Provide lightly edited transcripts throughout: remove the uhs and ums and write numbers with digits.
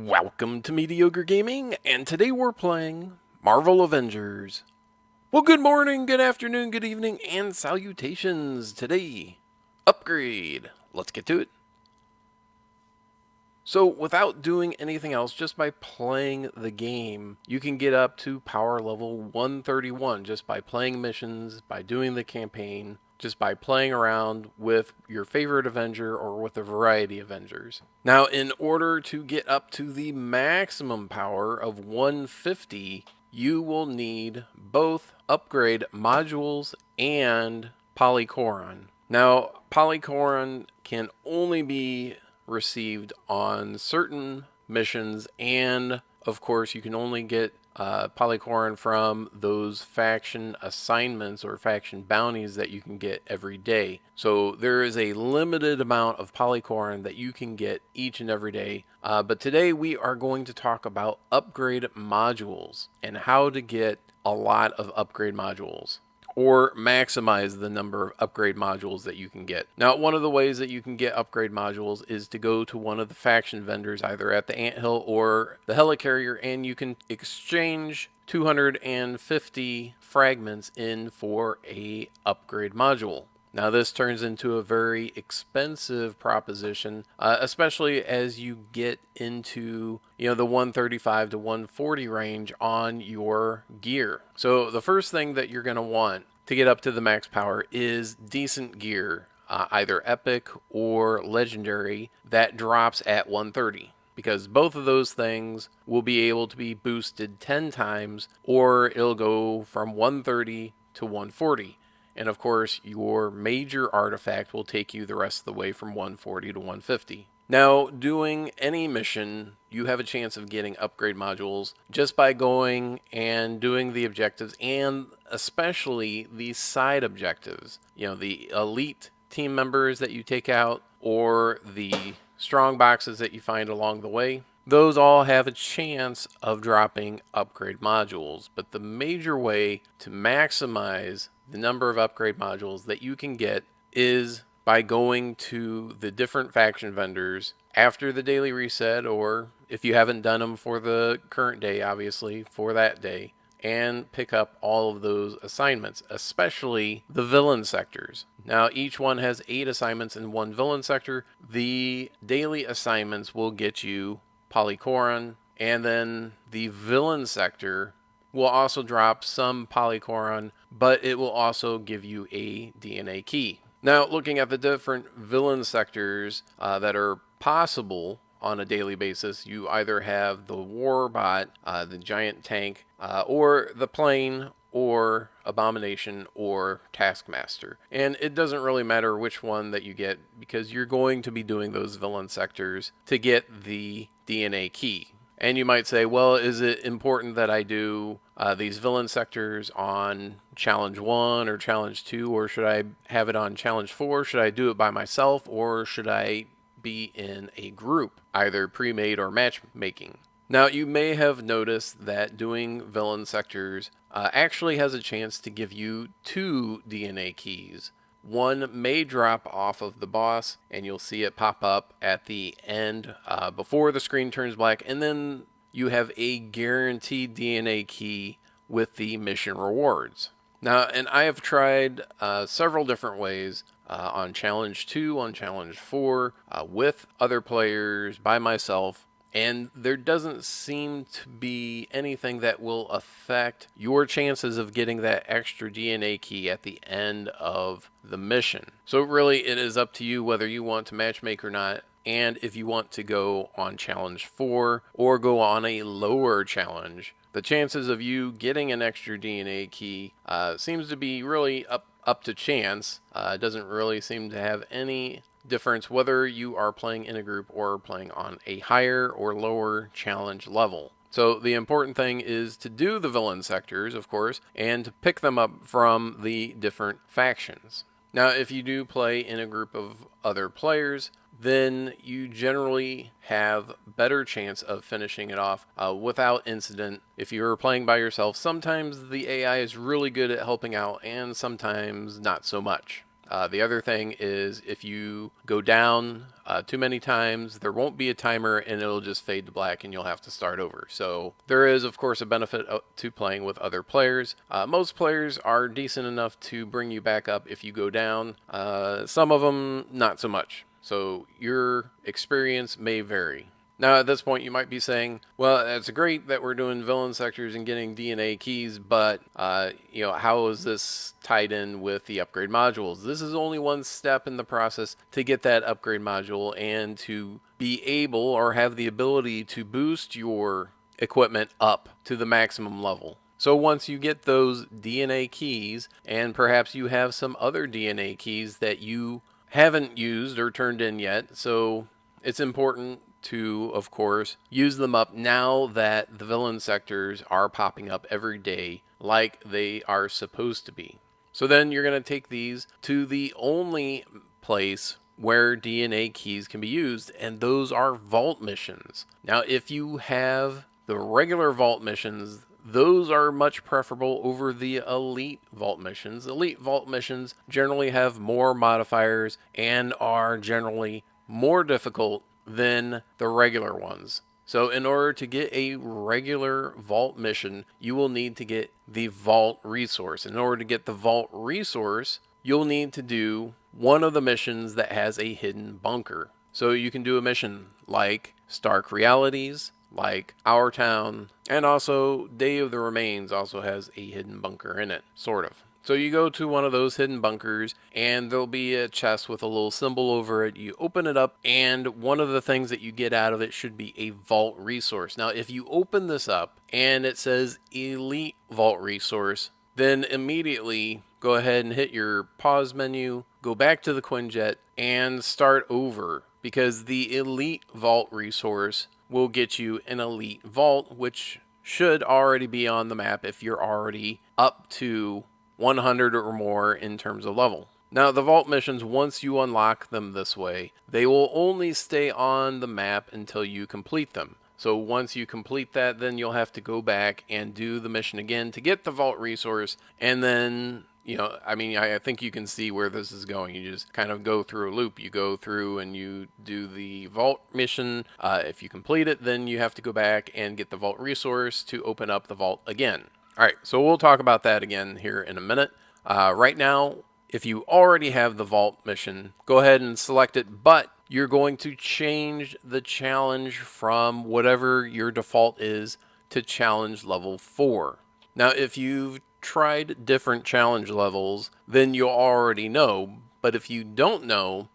Welcome to Mediocre Gaming, and today we're playing Marvel Avengers. Well, good morning, good afternoon, good evening, and salutations. Today, upgrade. Let's get to it. So, without doing anything else, just by playing the game, you can get up to power level 131 just by playing missions, by doing the campaign, just by playing around with your favorite Avenger or with a variety of Avengers. Now, in order to get up to the maximum power of 150, you will need both upgrade modules and polycoron. Now, polycoron can only be received on certain missions, and of course, you can only get polycoron from those faction assignments or faction bounties that you can get every day. So there is a limited amount of polycoron that you can get each and every day. But today we are going to talk about upgrade modules and how to get a lot of upgrade modules, or maximize the number of upgrade modules that you can get. Now, one of the ways that you can get upgrade modules is to go to one of the faction vendors, either at the Anthill or the Helicarrier, and you can exchange 250 fragments in for a upgrade module. Now, this turns into a very expensive proposition, especially as you get into, the 135 to 140 range on your gear. So the first thing that you're going to want to get up to the max power is decent gear, either epic or legendary, that drops at 130. Because both of those things will be able to be boosted 10 times, or it'll go from 130 to 140. And of course, your major artifact will take you the rest of the way from 140 to 150. Now, doing any mission, you have a chance of getting upgrade modules just by going and doing the objectives, and especially the side objectives. The elite team members that you take out, or the strong boxes that you find along the way. Those all have a chance of dropping upgrade modules, but the major way to maximize the number of upgrade modules that you can get is by going to the different faction vendors after the daily reset, or if you haven't done them for the current day, obviously, for that day, and pick up all of those assignments, especially the villain sectors. Now, each one has 8 assignments in one villain sector. The daily assignments will get you polycoron, and then the villain sector will also drop some polycoron, but it will also give you a DNA key. Now, looking at the different villain sectors that are possible on a daily basis, you either have the Warbot, the giant tank, or the plane, or Abomination, or Taskmaster. And it doesn't really matter which one that you get, because you're going to be doing those villain sectors to get the DNA key. And you might say, well, is it important that I do these villain sectors on Challenge 1 or Challenge 2, or should I have it on Challenge 4? Should I do it by myself, or should I be in a group, either pre-made or matchmaking? Now, you may have noticed that doing villain sectors actually has a chance to give you 2 DNA keys. One may drop off of the boss, and you'll see it pop up at the end before the screen turns black, and then you have a guaranteed DNA key with the mission rewards. Now, and I have tried several different ways on Challenge 2, on Challenge 4, with other players, by myself, and there doesn't seem to be anything that will affect your chances of getting that extra DNA key at the end of the mission. So really, it is up to you whether you want to matchmake or not, and if you want to go on Challenge 4 or go on a lower challenge. The chances of you getting an extra DNA key seems to be really up to chance. It doesn't really seem to have any difference whether you are playing in a group or playing on a higher or lower challenge level. So the important thing is to do the villain sectors, of course, and to pick them up from the different factions. Now, if you do play in a group of other players, then you generally have better chance of finishing it off without incident. If you're playing by yourself, sometimes the AI is really good at helping out, and sometimes not so much. The other thing is if you go down too many times, there won't be a timer and it'll just fade to black and you'll have to start over. So there is, of course, a benefit to playing with other players. Most players are decent enough to bring you back up if you go down. Some of them, not so much. So your experience may vary. Now, at this point, you might be saying, well, it's great that we're doing villain sectors and getting DNA keys, but, how is this tied in with the upgrade modules? This is only one step in the process to get that upgrade module and to be able or have the ability to boost your equipment up to the maximum level. So once you get those DNA keys, and perhaps you have some other DNA keys that you haven't used or turned in yet, so it's important to, of course, use them up now that the villain sectors are popping up every day like they are supposed to be. So then you're going to take these to the only place where DNA keys can be used, and those are vault missions. Now, if you have the regular vault missions, those are much preferable over the elite vault missions. Elite vault missions generally have more modifiers and are generally more difficult than the regular ones. So in order to get a regular vault mission, you will need to get the vault resource. In order to get the vault resource, you'll need to do one of the missions that has a hidden bunker. So you can do a mission like Stark Realities, like Our Town, and also Day of the Remains also has a hidden bunker in it, sort of. So you go to one of those hidden bunkers and there'll be a chest with a little symbol over it. You open it up and one of the things that you get out of it should be a vault resource. Now, if you open this up and it says Elite Vault Resource, then immediately go ahead and hit your pause menu, go back to the Quinjet and start over, because the Elite Vault Resource will get you an Elite Vault, which should already be on the map if you're already up to 100 or more in terms of level. Now, the vault missions, once you unlock them this way, they will only stay on the map until you complete them. So once you complete that, then you'll have to go back and do the mission again to get the vault resource, and then I think you can see where this is going. You just kind of go through a loop. You go through and you do the vault mission. If you complete it, then you have to go back and get the vault resource to open up the vault again. All right, so we'll talk about that again here in a minute. Right now, if you already have the vault mission, go ahead and select it, but you're going to change the challenge from whatever your default is to challenge level 4. Now, if you've tried different challenge levels, then you'll already know, but if you don't know,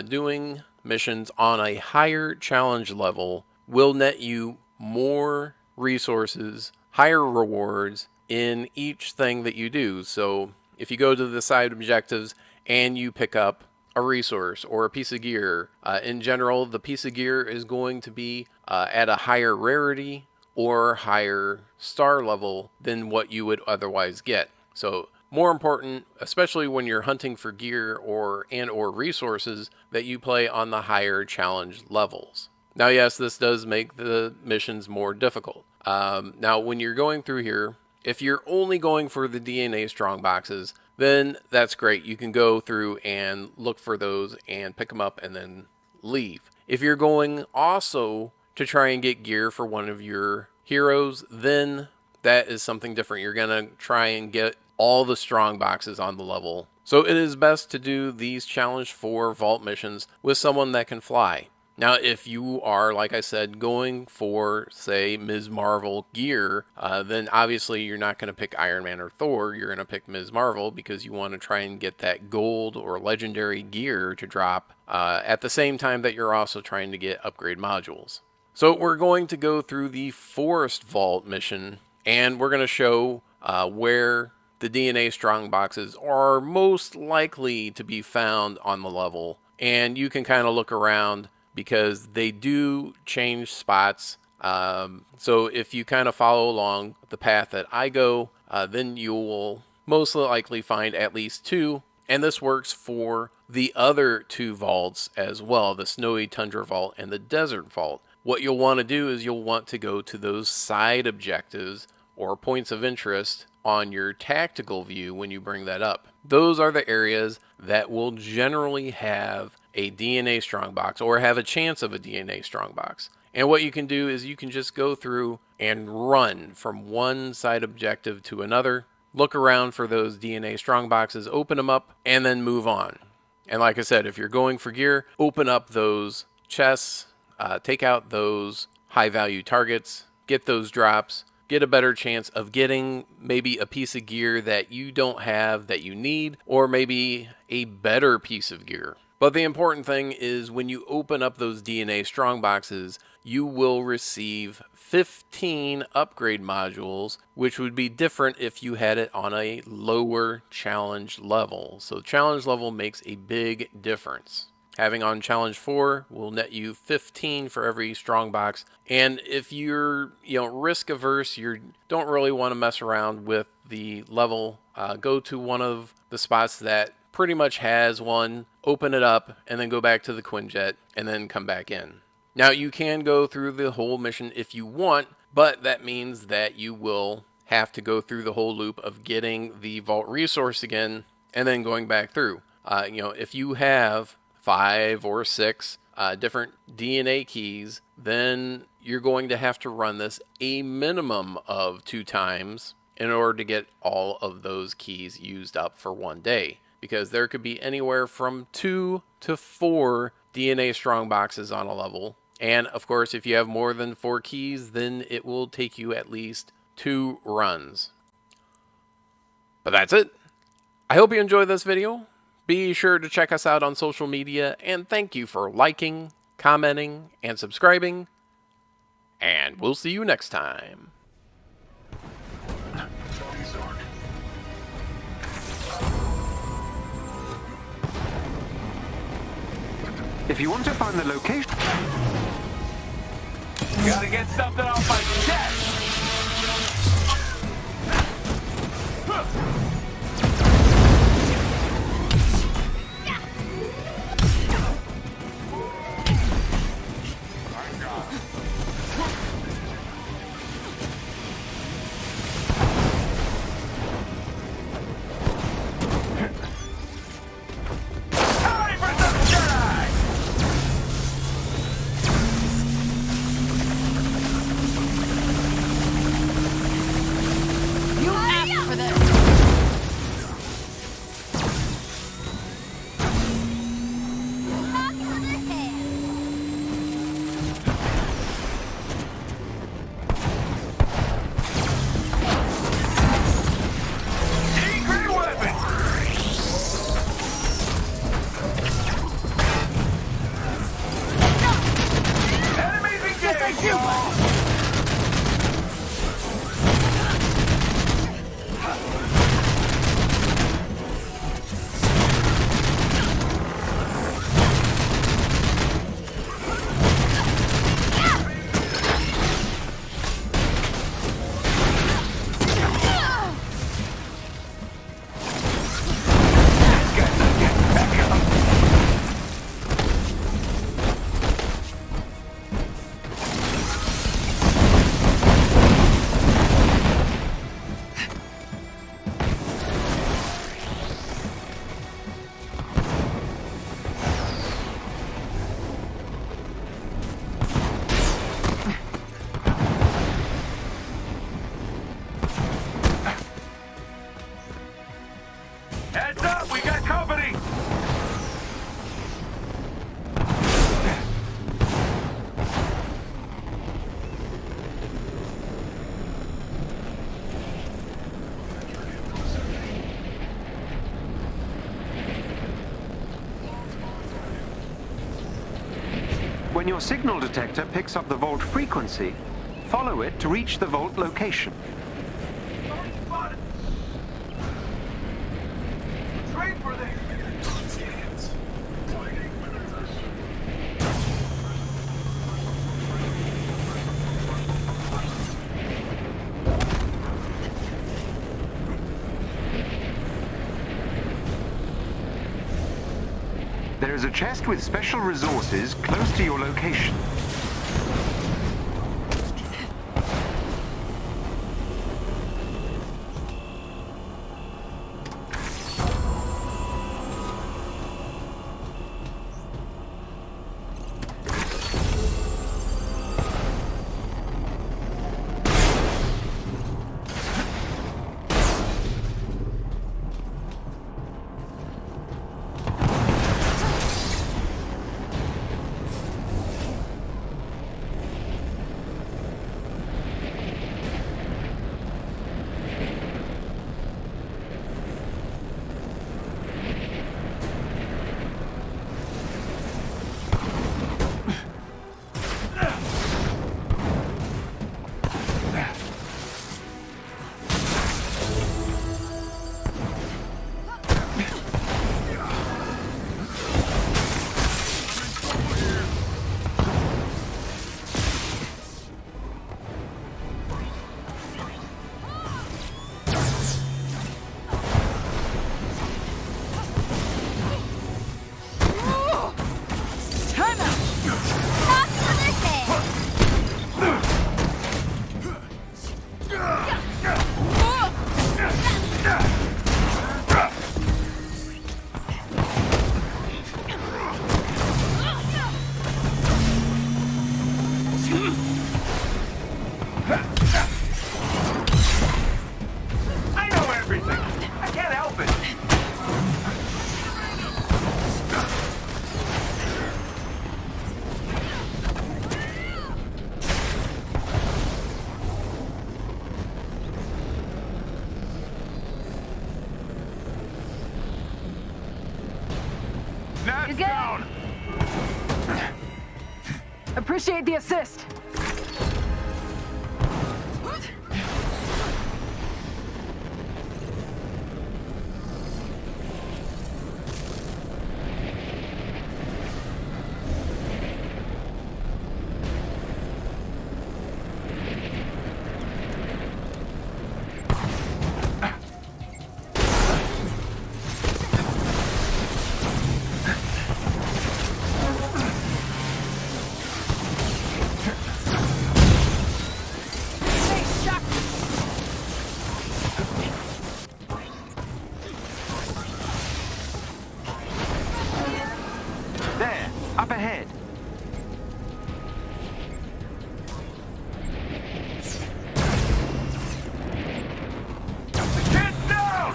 doing missions on a higher challenge level will net you more resources, higher rewards in each thing that you do. So if you go to the side objectives and you pick up a resource or a piece of gear, in general, the piece of gear is going to be at a higher rarity or higher star level than what you would otherwise get. So more important, especially when you're hunting for gear or resources, that you play on the higher challenge levels. Now, yes, this does make the missions more difficult. Now, when you're going through here, if you're only going for the DNA strong boxes, then that's great. You can go through and look for those and pick them up and then leave. If you're going also to try and get gear for one of your heroes, then that is something different. You're going to try and get all the strong boxes on the level. So it is best to do these challenge 4 vault missions with someone that can fly. Now, if you are, like I said, going for, say, Ms. Marvel gear, then obviously you're not going to pick Iron Man or Thor. You're going to pick Ms. Marvel because you want to try and get that gold or legendary gear to drop at the same time that you're also trying to get upgrade modules. So we're going to go through the Forest Vault mission, and we're going to show where the DNA strong boxes are most likely to be found on the level. And you can kind of look around because they do change spots. So if you kind of follow along the path that I go, then you will most likely find at least 2. And this works for the other 2 vaults as well, the Snowy Tundra Vault and the Desert Vault. What you'll want to do is you'll want to go to those side objectives or points of interest on your tactical view when you bring that up. Those are the areas that will generally have a DNA strongbox or have a chance of a DNA strongbox. And what you can do is you can just go through and run from one side objective to another, look around for those DNA strongboxes, open them up, and then move on. And like I said, if you're going for gear, open up those chests, take out those high value targets, get those drops, get a better chance of getting maybe a piece of gear that you don't have that you need, or maybe a better piece of gear. But the important thing is when you open up those DNA strongboxes, you will receive 15 upgrade modules, which would be different if you had it on a lower challenge level. So challenge level makes a big difference. Having on challenge 4 will net you 15 for every strongbox. And if you're risk averse, you don't really want to mess around with the level, go to one of the spots that pretty much has one, open it up, and then go back to the Quinjet, and then come back in. Now, you can go through the whole mission if you want, but that means that you will have to go through the whole loop of getting the vault resource again, and then going back through. If you have 5 or 6 different DNA keys, then you're going to have to run this a minimum of 2 times in order to get all of those keys used up for one day. Because there could be anywhere from 2 to 4 DNA strong boxes on a level. And of course, if you have more than 4 keys, then it will take you at least 2 runs. But that's it. I hope you enjoyed this video. Be sure to check us out on social media, and thank you for liking, commenting, and subscribing. And we'll see you next time. If you want to find the location... Gotta get something off my chest! When your signal detector picks up the vault frequency, follow it to reach the vault location. There is a chest with special resources close to your location. I know everything. I can't help it. That's You good? down. Appreciate the assist. There, up ahead. Get down!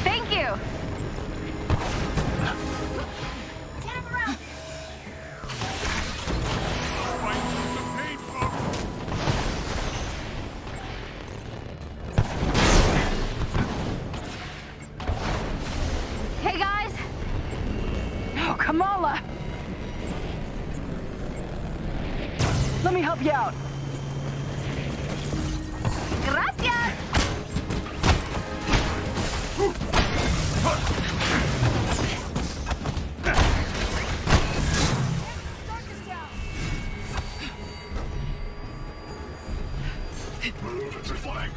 Thank you. Hey guys. Oh, Kamala. Let me help you out. Gracias. Move and deflect.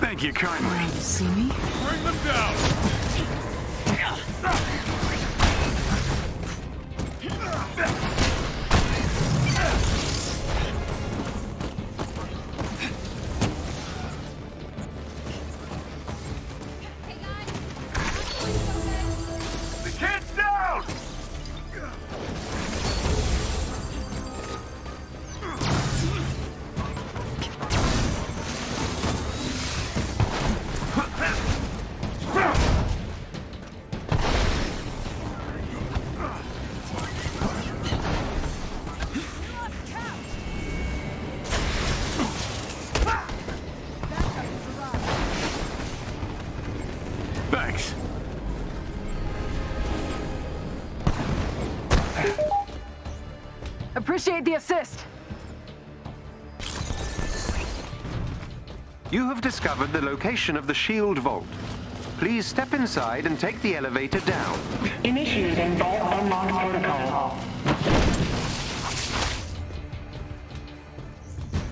Thank you kindly. See me? Bring them down. The kid's down! Thanks. Appreciate the assist. You have discovered the location of the shield vault. Please step inside and take the elevator down. Initiating vault unlock protocol.